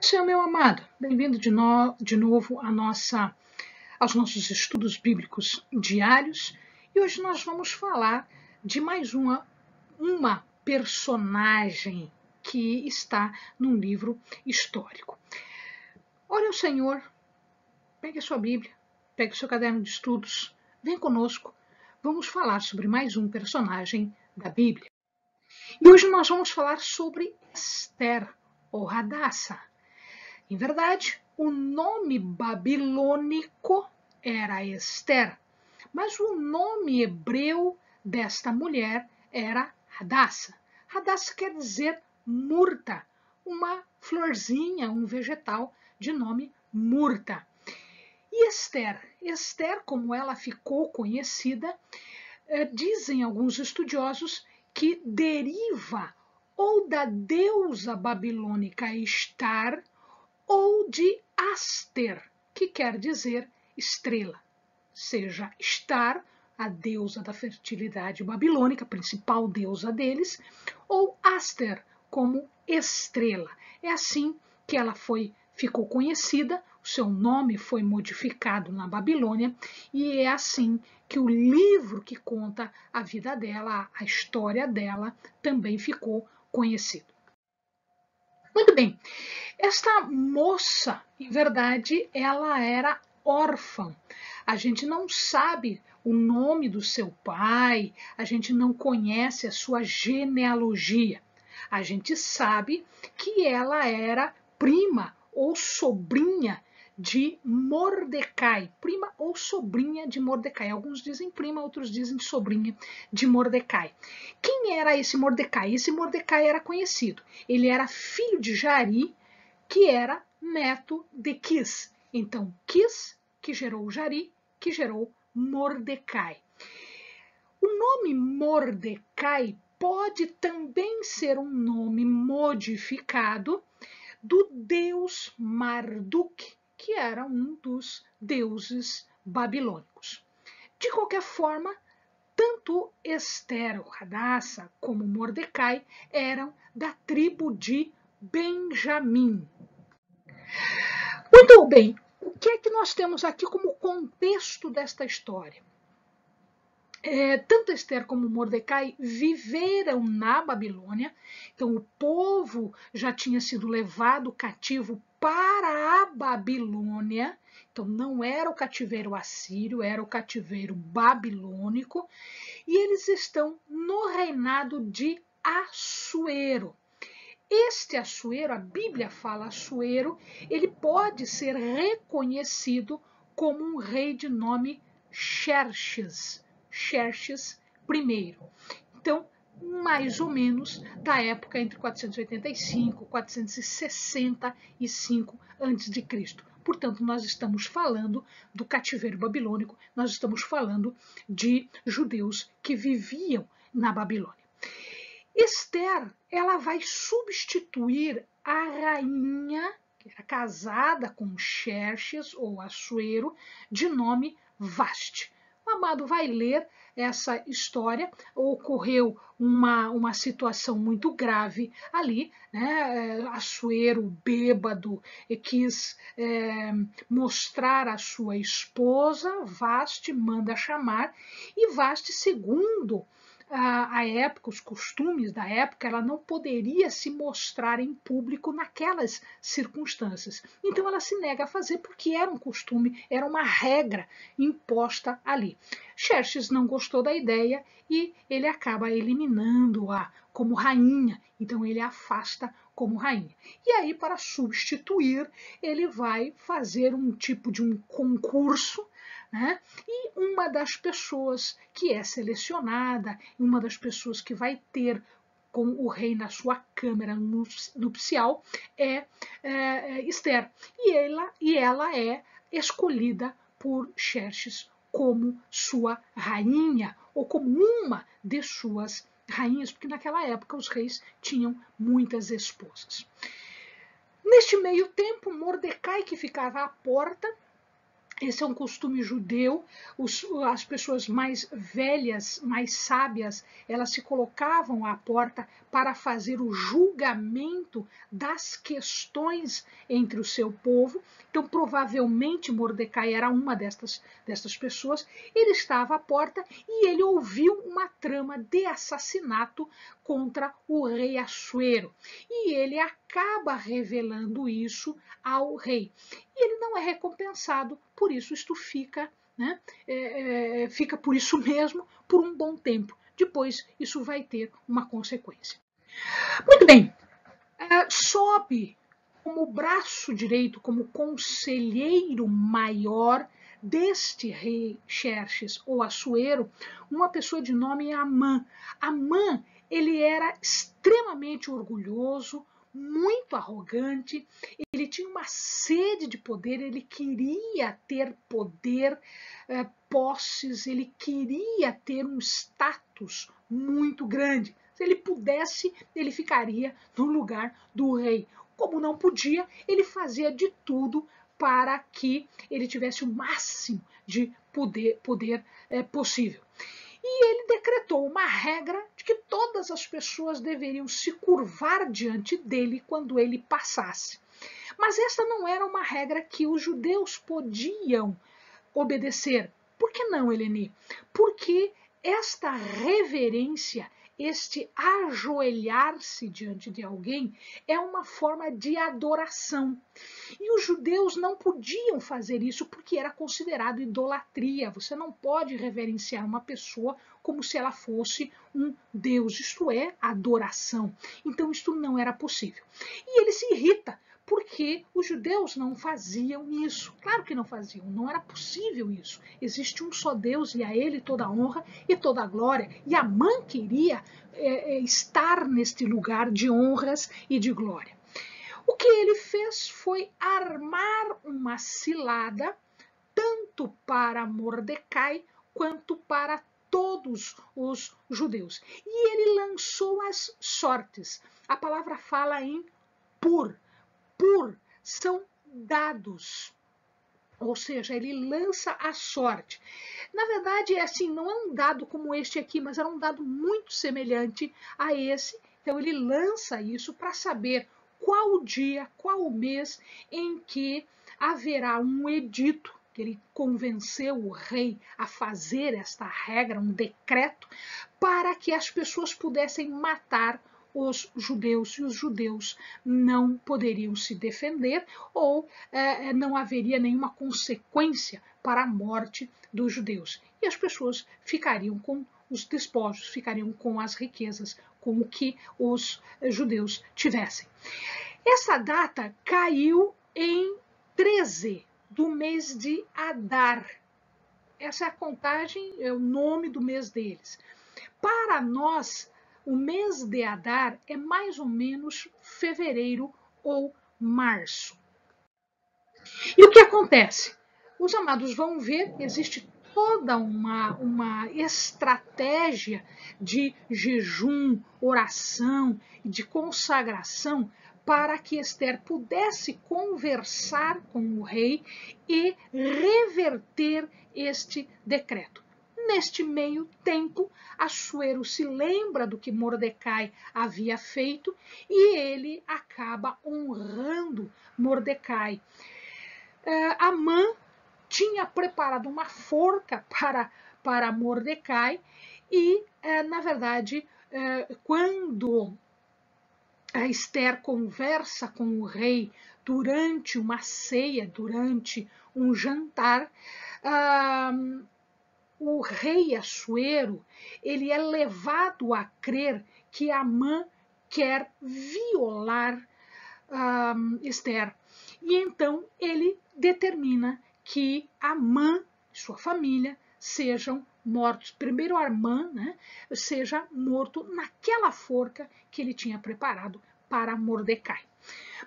Senhor, meu amado, bem-vindo de novo aos nossos estudos bíblicos diários. E hoje nós vamos falar de mais uma personagem que está num livro histórico. Ore ao Senhor, pegue a sua Bíblia, pegue o seu caderno de estudos, vem conosco, vamos falar sobre mais um personagem da Bíblia. E hoje nós vamos falar sobre Esther, ou Hadassah. Em verdade, o nome babilônico era Esther, mas o nome hebreu desta mulher era Hadassah. Hadassah quer dizer murta, uma florzinha, um vegetal de nome murta. E Esther, como ela ficou conhecida, dizem alguns estudiosos que deriva ou da deusa babilônica Estar, ou de Aster, que quer dizer estrela, seja Estar, a deusa da fertilidade babilônica, principal deusa deles, ou Aster, como estrela. É assim que ela ficou conhecida, o seu nome foi modificado na Babilônia, e é assim que o livro que conta a vida dela, a história dela, também ficou conhecido. Muito bem, esta moça, em verdade, ela era órfã. A gente não sabe o nome do seu pai, a gente não conhece a sua genealogia. A gente sabe que ela era prima ou sobrinha de Mordecai, prima ou sobrinha de Mordecai. Alguns dizem prima, outros dizem sobrinha de Mordecai. Quem era esse Mordecai? Esse Mordecai era conhecido. Ele era filho de Jari, que era neto de Quis. Então, Quis, que gerou Jari, que gerou Mordecai. O nome Mordecai pode também ser um nome modificado do deus Marduk, que era um dos deuses babilônicos. De qualquer forma, tanto Esther, ou Hadassah, como Mordecai eram da tribo de Benjamim. Muito bem, o que é que nós temos aqui como contexto desta história? Tanto Esther como Mordecai viveram na Babilônia, então o povo já tinha sido levado cativo para a Babilônia, então não era o cativeiro assírio, era o cativeiro babilônico, e eles estão no reinado de Assuero. Este Assuero, a Bíblia fala Assuero, ele pode ser reconhecido como um rei de nome Xerxes I. Então, mais ou menos da época entre 485 e 465 a.C. Portanto, nós estamos falando do cativeiro babilônico, nós estamos falando de judeus que viviam na Babilônia. Esther, ela vai substituir a rainha, que era casada com Xerxes, ou Assuero, de nome Vasti. O amado vai ler essa história. Ocorreu uma situação muito grave ali, né? Assuero, bêbado, quis mostrar a sua esposa. Vasti manda chamar, e Vasti, segundo a época, os costumes da época, ela não poderia se mostrar em público naquelas circunstâncias. Então ela se nega a fazer porque era um costume, era uma regra imposta ali. Xerxes não gostou da ideia e ele acaba eliminando-a como rainha. Então ele a afasta como rainha. E aí, para substituir, ele vai fazer um tipo de um concurso, né? E uma das pessoas que é selecionada, uma das pessoas que vai ter com o rei na sua câmara nupcial é Esther. E ela é escolhida por Xerxes como sua rainha, ou como uma de suas rainhas, porque naquela época os reis tinham muitas esposas. Neste meio tempo, Mordecai, que ficava à porta, Esse é um costume judeu. As pessoas mais velhas, mais sábias, elas se colocavam à porta para fazer o julgamento das questões entre o seu povo. Então, provavelmente, Mordecai era uma destas pessoas. Ele estava à porta e ele ouviu uma trama de assassinato contra o rei Assuero. E ele acaba revelando isso ao rei. E ele não é recompensado, por isso isto fica, né, fica por isso mesmo por um bom tempo. Depois isso vai ter uma consequência. Muito bem, sobe como braço direito, como conselheiro maior deste rei Xerxes, ou Assuero, uma pessoa de nome Amã. Amã, ele era extremamente orgulhoso, muito arrogante, ele tinha uma sede de poder, ele queria ter poder, posses, ele queria ter um status muito grande. Se ele pudesse, ele ficaria no lugar do rei. Como não podia, ele fazia de tudo para que ele tivesse o máximo de poder possível. E ele decretou uma regra de que todas as pessoas deveriam se curvar diante dele quando ele passasse. Mas essa não era uma regra que os judeus podiam obedecer. Por que não, Eleni? Porque esta reverência, este ajoelhar-se diante de alguém, é uma forma de adoração. E os judeus não podiam fazer isso porque era considerado idolatria. Você não pode reverenciar uma pessoa como se ela fosse um deus. Isto é adoração. Então, isto não era possível. E ele se irrita porque os judeus não faziam isso. Claro que não faziam, não era possível isso. Existe um só Deus e a ele toda a honra e toda a glória. E Amã queria estar neste lugar de honras e de glória. O que ele fez foi armar uma cilada, tanto para Mordecai quanto para todos os judeus. E ele lançou as sortes. A palavra fala em pur. Pur são dados. Ou seja, ele lança a sorte. Na verdade, é assim, não é um dado como este aqui, mas era um dado muito semelhante a esse. Então, ele lança isso para saber qual o dia, qual o mês em que haverá um edito, que ele convenceu o rei a fazer esta regra, um decreto, para que as pessoas pudessem matar os judeus, e os judeus não poderiam se defender ou não haveria nenhuma consequência para a morte dos judeus. E as pessoas ficariam com os despojos, ficariam com as riquezas, com o que os judeus tivessem. Essa data caiu em 13 do mês de Adar. Essa é a contagem, é o nome do mês deles. Para nós, o mês de Adar é mais ou menos fevereiro ou março. E o que acontece? Os amados vão ver, existe toda uma estratégia de jejum, oração, de consagração para que Esther pudesse conversar com o rei e reverter este decreto. Neste meio tempo, Assuero se lembra do que Mordecai havia feito e ele acaba honrando Mordecai. Amã tinha preparado uma forca para Mordecai e, na verdade, quando a Esther conversa com o rei durante uma ceia, durante um jantar, o rei Assuero, ele é levado a crer que Amã quer violar Esther. E então ele determina que Amã e sua família sejam mortos. Primeiro Amã, né, seja morto naquela forca que ele tinha preparado para Mordecai.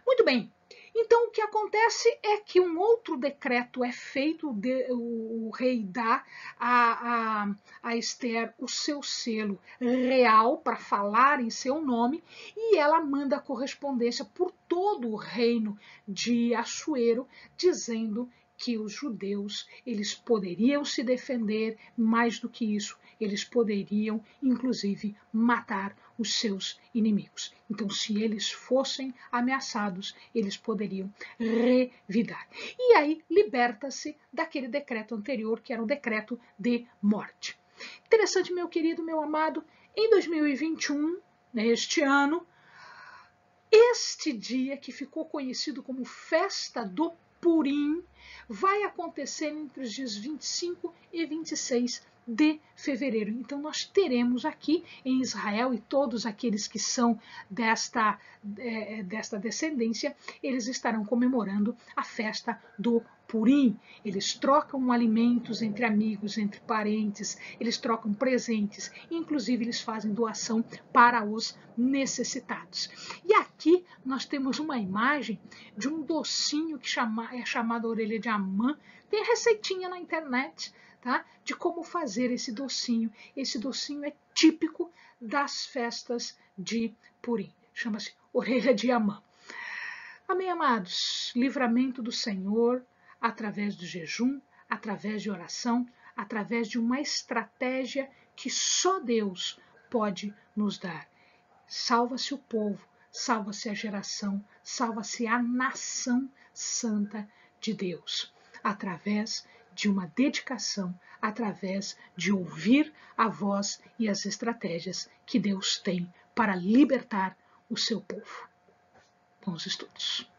Muito bem. Então, o que acontece é que um outro decreto é feito, o rei dá a Esther o seu selo real para falar em seu nome e ela manda correspondência por todo o reino de Assuero, dizendo que os judeus, eles poderiam se defender, mais do que isso, eles poderiam, inclusive, matar os seus inimigos. Então, se eles fossem ameaçados, eles poderiam revidar. E aí, liberta-se daquele decreto anterior, que era um decreto de morte. Interessante, meu querido, meu amado, em 2021, neste ano, este dia que ficou conhecido como Festa do Purim vai acontecer entre os dias 25 e 26 de fevereiro. Então nós teremos aqui em Israel, e todos aqueles que são desta descendência, eles estarão comemorando a festa do Purim. Eles trocam alimentos entre amigos, entre parentes, eles trocam presentes, inclusive eles fazem doação para os necessitados. E aqui nós temos uma imagem de um docinho que é chamado orelha de Amã. Tem receitinha na internet, tá? De como fazer esse docinho. Esse docinho é típico das festas de Purim. Chama-se orelha de Amã. Amém, amados? Livramento do Senhor através do jejum, através de oração, através de uma estratégia que só Deus pode nos dar. Salva-se o povo, salva-se a geração, salva-se a nação santa de Deus, através de uma dedicação, através de ouvir a voz e as estratégias que Deus tem para libertar o seu povo. Bons estudos.